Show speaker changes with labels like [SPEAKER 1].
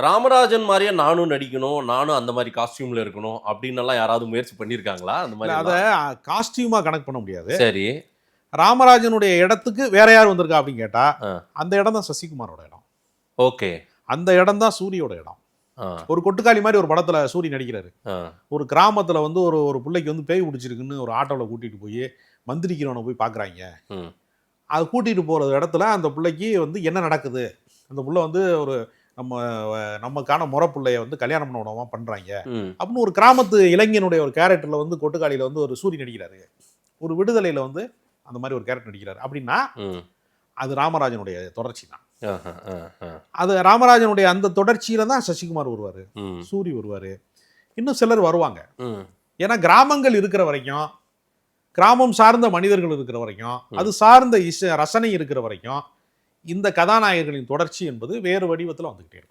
[SPEAKER 1] ராமராஜன் மாதிரியே நானும் நடிக்கணும், நானும் அந்த மாதிரி காஸ்டியூம்ல இருக்கணும் அப்படின்னு யாராவது முயற்சி பண்ணியிருக்காங்களா? அந்த
[SPEAKER 2] இல்ல
[SPEAKER 1] மாதிரி
[SPEAKER 2] அத காஸ்டியூமா கணக்கு பண்ண முடியாது.
[SPEAKER 1] சரி.
[SPEAKER 2] ராமராஜனுடைய இடத்துக்கு வேற யார் வந்திருக்கா அப்படின்னு கேட்டா,
[SPEAKER 1] ஆ.
[SPEAKER 2] அந்த இடம் தான் சசிகுமாரோட இடம்.
[SPEAKER 1] ஓகே.
[SPEAKER 2] அந்த இடம் தான் சூரியோட இடம்.
[SPEAKER 1] ஆ.
[SPEAKER 2] ஒரு கொட்டுக்காளி மாதிரி ஒரு படத்துல சூரி நடிக்கிறாரு.
[SPEAKER 1] ஆ.
[SPEAKER 2] ஒரு கிராமத்துல வந்து ஒரு பிள்ளைக்கு வந்து பேய் பிடிச்சிருக்குன்னு ஒரு ஆட்டோல கூட்டிட்டு போய் மந்திரிக்கிறவனை போய் பார்க்குறாங்க.
[SPEAKER 1] ம்.
[SPEAKER 2] அது கூட்டிட்டு போற இடத்துல அந்த பிள்ளைக்கு வந்து என்ன நடக்குது? அந்த புள்ள வந்து ஒரு நம்ம நமக்கான முறை புள்ளைய வந்து கல்யாணம் பண்ண விடாம பண்றாங்க.
[SPEAKER 1] ம்.
[SPEAKER 2] அப்படின்னு ஒரு கிராமத்து இளைஞனுடைய ஒரு கேரக்டர்ல வந்து கொட்டுக்காளியில வந்து ஒரு சூரி நடிக்கிறாரு. ஒரு விடுதலையில வந்து அந்த மாதிரி ஒரு கேரக்டர் நடிக்கிறாரு. அப்படின்னா
[SPEAKER 1] ம்.
[SPEAKER 2] அது ராமராஜனுடைய தொடர்ச்சி தான்.
[SPEAKER 1] ஆஹா, ஆ, ஆ.
[SPEAKER 2] அது ராமராஜனுடைய அந்த தொடர்ச்சியில தான் சசிகுமார் வருவாரு,
[SPEAKER 1] ம்.
[SPEAKER 2] சூரி வருவாரு, இன்னும் சிலர் வருவாங்க.
[SPEAKER 1] ம்.
[SPEAKER 2] ஏன்னா கிராமங்கள் இருக்கிற வரைக்கும், கிராமம் சார்ந்த மனிதர்கள் இருக்கிற வரைக்கும்,
[SPEAKER 1] ம்.
[SPEAKER 2] அது சார்ந்த ரசனை இருக்கிற வரைக்கும், இந்த கதாநாயகர்களின் தொடர்ச்சி என்பது வேறு வடிவத்தில் வந்துகிட்டே இருக்கும்.